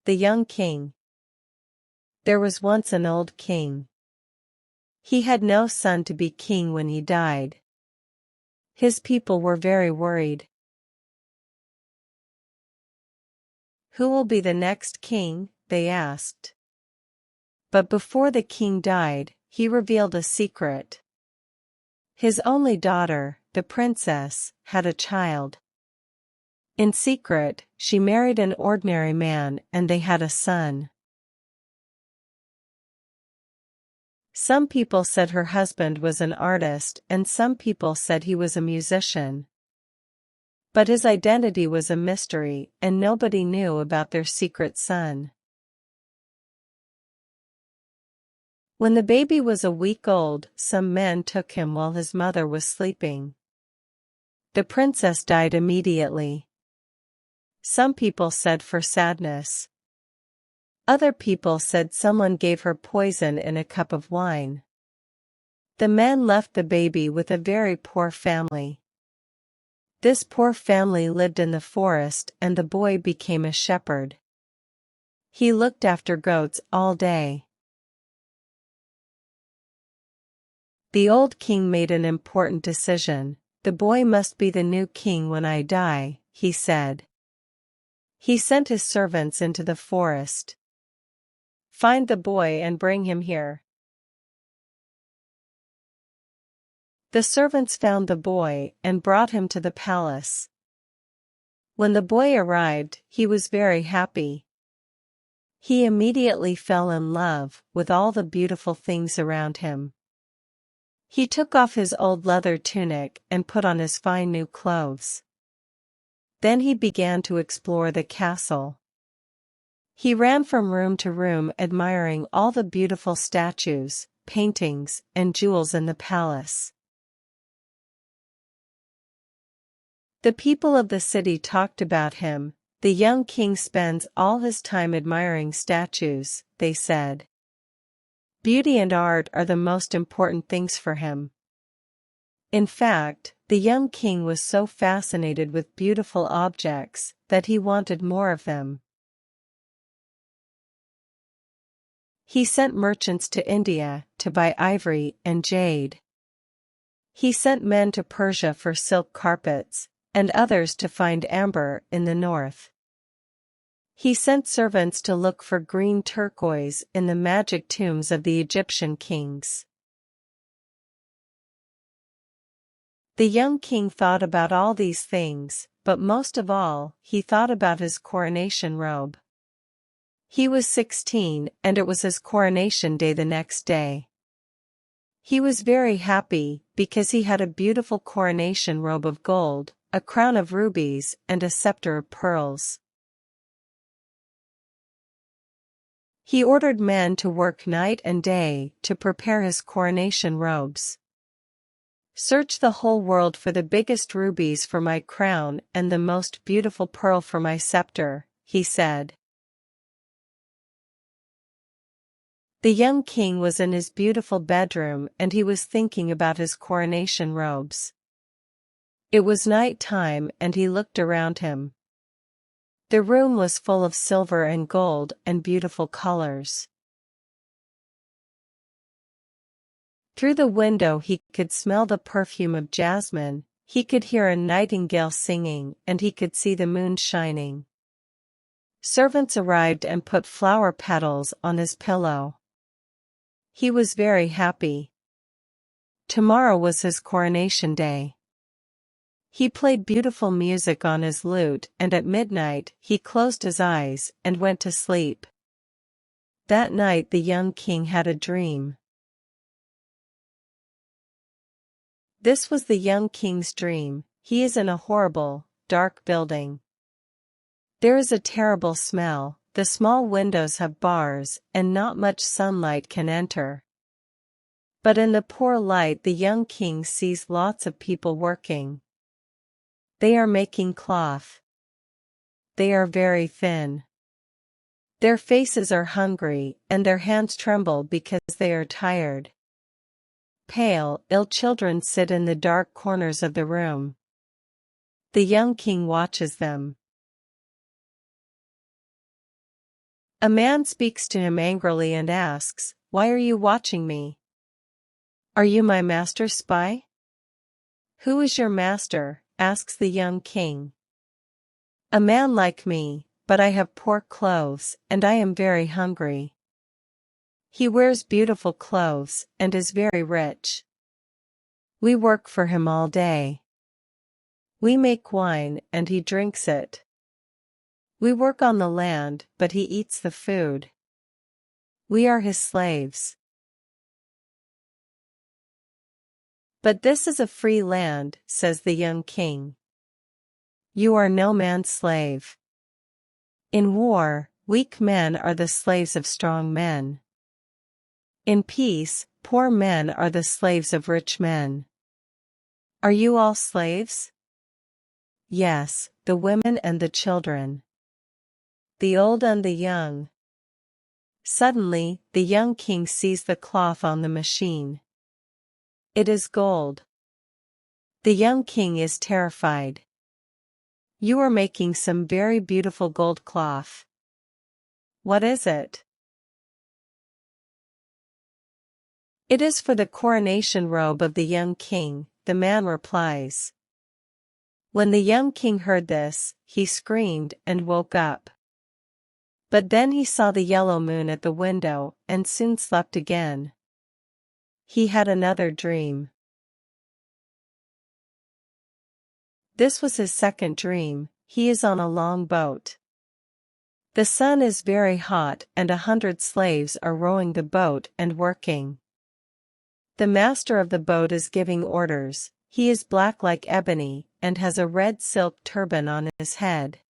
The young king. There was once an old king. He had no son to be king when he died. His people were very worried. Who will be the next king? They asked. But before the king died, he revealed a secret. His only daughter, the princess, had a child. In secret, she married an ordinary man and they had a son. Some people said her husband was an artist and some people said he was a musician. But his identity was a mystery and nobody knew about their secret son. When the baby was a week old, some men took him while his mother was sleeping. The princess died immediately. Some people said for sadness. Other people said someone gave her poison in a cup of wine. The men left the baby with a very poor family. This poor family lived in the forest and the boy became a shepherd. He looked after goats all day. The old king made an important decision. The boy must be the new king when I die, he said. He sent his servants into the forest. Find the boy and bring him here. The servants found the boy and brought him to the palace. When the boy arrived, he was very happy. He immediately fell in love with all the beautiful things around him. He took off his old leather tunic and put on his fine new clothes. Then he began to explore the castle. He ran from room to room admiring all the beautiful statues, paintings, and jewels in the palace. The people of the city talked about him. The young king spends all his time admiring statues, they said. Beauty and art are the most important things for him. In fact, the young king was so fascinated with beautiful objects that he wanted more of them. He sent merchants to India to buy ivory and jade. He sent men to Persia for silk carpets, and others to find amber in the north. He sent servants to look for green turquoise in the magic tombs of the Egyptian kings. The young king thought about all these things, but most of all, he thought about his coronation robe. He was 16 and it was his coronation day the next day. He was very happy because he had a beautiful coronation robe of gold, a crown of rubies, and a scepter of pearls. He ordered men to work night and day to prepare his coronation robes. Search the whole world for the biggest rubies for my crown and the most beautiful pearl for my scepter, he said. The young king was in his beautiful bedroom and he was thinking about his coronation robes. It was night time and he looked around him. The room was full of silver and gold and beautiful colors. Through the window he could smell the perfume of jasmine, he could hear a nightingale singing and he could see the moon shining. Servants arrived and put flower petals on his pillow. He was very happy. Tomorrow was his coronation day. He played beautiful music on his lute and at midnight he closed his eyes and went to sleep. That night the young king had a dream. This was the young king's dream. He is in a horrible, dark building. There is a terrible smell, the small windows have bars, and not much sunlight can enter. But in the poor light the young king sees lots of people working. They are making cloth. They are very thin. Their faces are hungry, and their hands tremble because they are tired. Pale, ill children sit in the dark corners of the room. The young king watches them. A man speaks to him angrily and asks, "Why are you watching me? Are you my master's spy?" "Who is your master?" asks the young king. "A man like me, but I have poor clothes, and I am very hungry." "He wears beautiful clothes, and is very rich. We work for him all day. We make wine, and he drinks it. We work on the land, but he eats the food. We are his slaves." "But this is a free land," says the young king. "You are no man's slave. In war, weak men are the slaves of strong men. In peace, poor men are the slaves of rich men. Are you all slaves?" "Yes, the women and the children. The old and the young." Suddenly, the young king sees the cloth on the machine. It is gold. The young king is terrified. "You are making some very beautiful gold cloth. What is it?" "It is for the coronation robe of the young king," the man replies. When the young king heard this, he screamed and woke up. But then he saw the yellow moon at the window, and soon slept again. He had another dream. This was his second dream. He is on a long boat. The sun is very hot and 100 slaves are rowing the boat and working. The master of the boat is giving orders. He is black like ebony, and has a red silk turban on his head.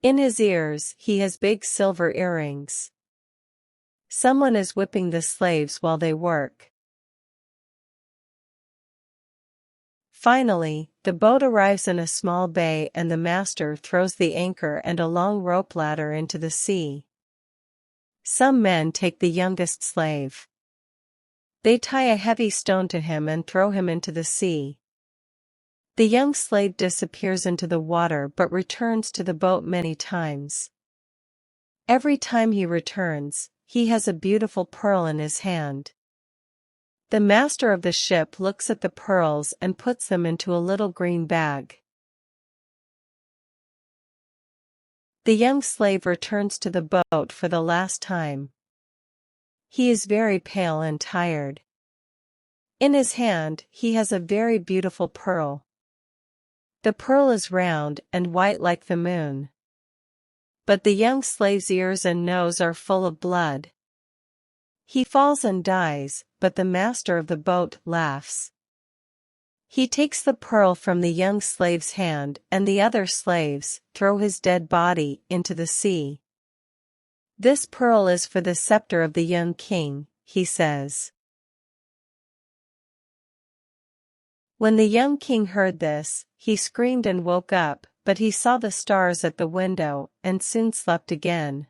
In his ears he has big silver earrings. Someone is whipping the slaves while they work. Finally, the boat arrives in a small bay and the master throws the anchor and a long rope ladder into the sea. Some men take the youngest slave. They tie a heavy stone to him and throw him into the sea. The young slave disappears into the water but returns to the boat many times. Every time he returns, he has a beautiful pearl in his hand. The master of the ship looks at the pearls and puts them into a little green bag. The young slave returns to the boat for the last time. He is very pale and tired. In his hand, he has a very beautiful pearl. The pearl is round and white like the moon. But the young slave's ears and nose are full of blood. He falls and dies, but the master of the boat laughs. He takes the pearl from the young slave's hand and the other slaves throw his dead body into the sea. "This pearl is for the scepter of the young king," he says. When the young king heard this, he screamed and woke up, but he saw the stars at the window and soon slept again.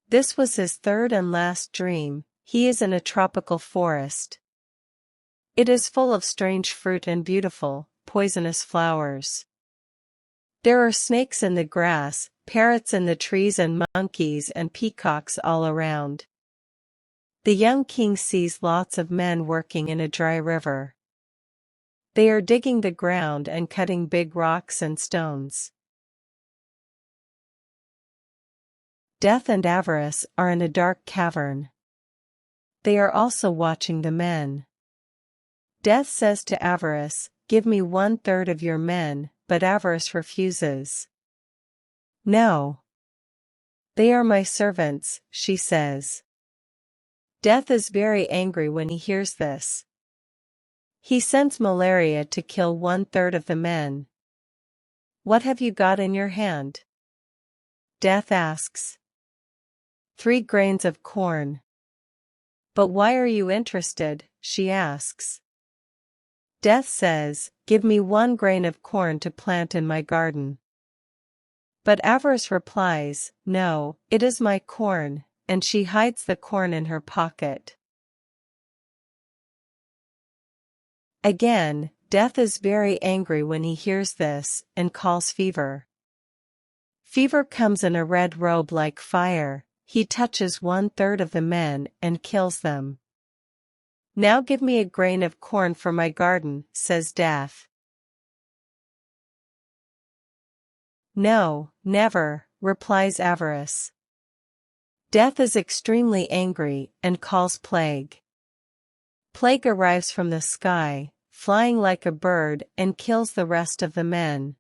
This was his third and last dream. He is in a tropical forest. It is full of strange fruit and beautiful, poisonous flowers. There are snakes in the grass, parrots in the trees and monkeys and peacocks all around. The young king sees lots of men working in a dry river. They are digging the ground and cutting big rocks and stones. Death and avarice are in a dark cavern. They are also watching the men. Death says to avarice, "Give me 1/3 of your men," but avarice refuses. "No. They are my servants," she says. Death is very angry when he hears this. He sends malaria to kill 1/3 of the men. "What have you got in your hand?" Death asks. 3 grains of corn. "But why are you interested?" she asks. Death says, "Give me 1 grain of corn to plant in my garden." But avarice replies, "No, it is my corn," and she hides the corn in her pocket. Again, Death is very angry when he hears this, and calls fever. Fever comes in a red robe like fire, he touches 1/3 of the men and kills them. Now give me a grain of corn for my garden, says Death. No, never, replies Avarice. Death is extremely angry and calls Plague. Plague arrives from the sky, flying like a bird, and kills the rest of the men.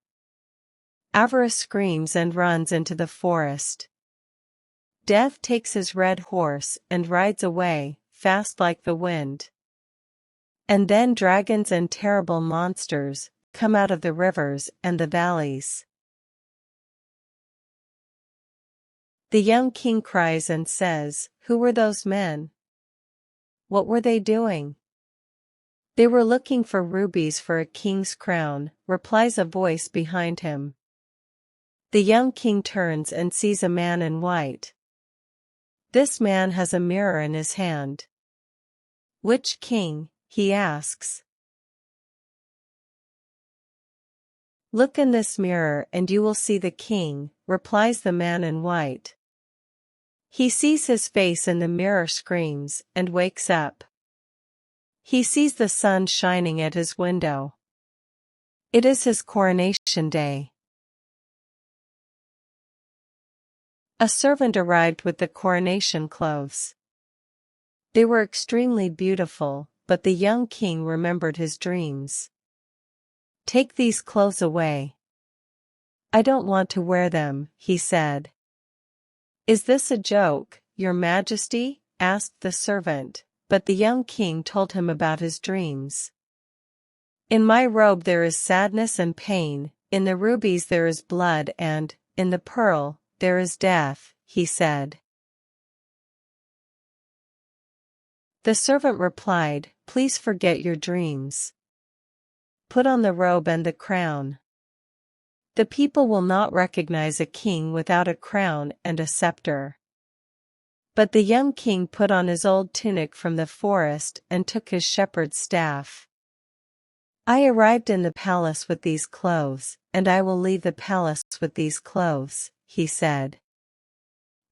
Avarice screams and runs into the forest. Death takes his red horse and rides away, fast like the wind. And then dragons and terrible monsters come out of the rivers and the valleys. The young king cries and says, "Who were those men? What were they doing?" "They were looking for rubies for a king's crown," replies a voice behind him. The young king turns and sees a man in white. This man has a mirror in his hand. "Which king?" he asks. "Look in this mirror and you will see the king," replies the man in white. He sees his face in the mirror, screams, and wakes up. He sees the sun shining at his window. It is his coronation day. A servant arrived with the coronation clothes. They were extremely beautiful, but the young king remembered his dreams. "Take these clothes away. I don't want to wear them," he said. "Is this a joke, Your Majesty?" asked the servant, but the young king told him about his dreams. "In my robe there is sadness and pain, in the rubies there is blood and, in the pearl, there is death," he said. The servant replied, "Please forget your dreams. Put on the robe and the crown. The people will not recognize a king without a crown and a scepter." But the young king put on his old tunic from the forest and took his shepherd's staff. "I arrived in the palace with these clothes, and I will leave the palace with these clothes," he said.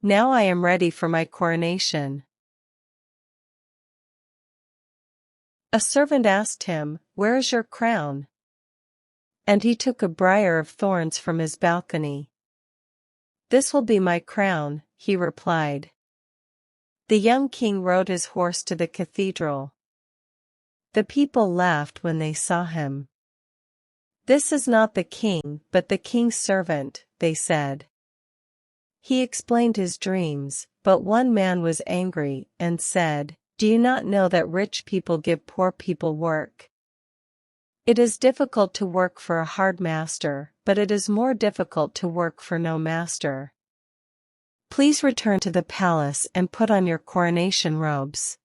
"Now I am ready for my coronation." A servant asked him, "Where is your crown?" And he took a briar of thorns from his balcony. "This will be my crown," he replied. The young king rode his horse to the cathedral. The people laughed when they saw him. "This is not the king, but the king's servant," they said. He explained his dreams, but one man was angry and said, "Do you not know that rich people give poor people work? It is difficult to work for a hard master, but it is more difficult to work for no master. Please return to the palace and put on your coronation robes."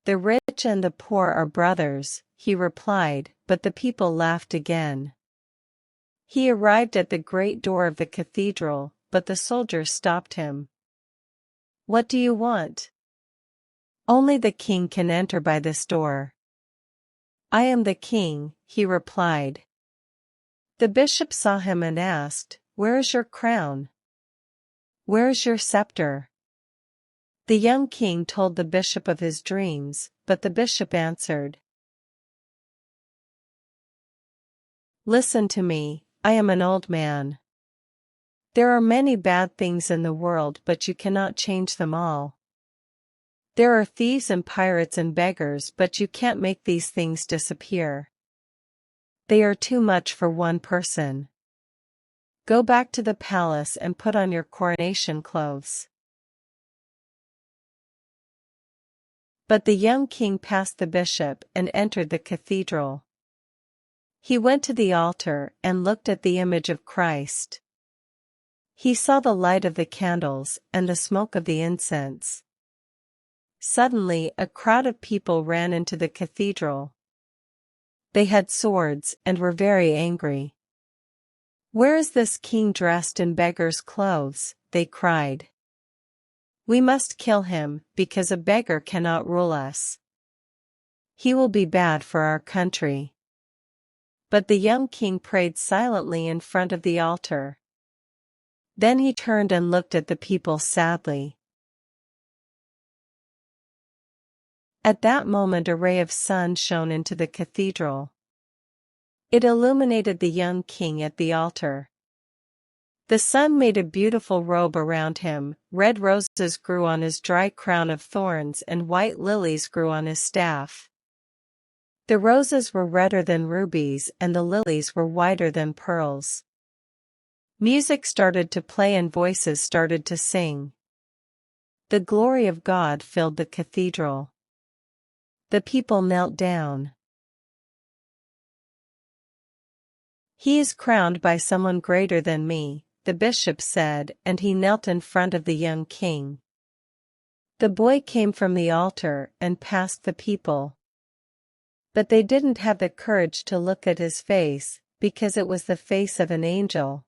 "The rich and the poor are brothers," he replied, but the people laughed again. He arrived at the great door of the cathedral, but the soldiers stopped him. "What do you want?" "Only the king can enter by this door." "I am the king," he replied. The bishop saw him and asked, "Where is your crown? Where is your scepter?" The young king told the bishop of his dreams, but the bishop answered, "Listen to me, I am an old man. There are many bad things in the world, but you cannot change them all. There are thieves and pirates and beggars, but you can't make these things disappear. They are too much for one person. Go back to the palace and put on your coronation clothes." But the young king passed the bishop and entered the cathedral. He went to the altar and looked at the image of Christ. He saw the light of the candles and the smoke of the incense. Suddenly a crowd of people ran into the cathedral. They had swords and were very angry. "Where is this king dressed in beggar's clothes?" they cried. "We must kill him, because a beggar cannot rule us. He will be bad for our country." But the young king prayed silently in front of the altar. Then he turned and looked at the people sadly. At that moment a ray of sun shone into the cathedral. It illuminated the young king at the altar. The sun made a beautiful robe around him, red roses grew on his dry crown of thorns and white lilies grew on his staff. The roses were redder than rubies and the lilies were whiter than pearls. Music started to play and voices started to sing. The glory of God filled the cathedral. The people knelt down. "He is crowned by someone greater than me," the bishop said, and he knelt in front of the young king. The boy came from the altar and passed the people. But they didn't have the courage to look at his face, because it was the face of an angel.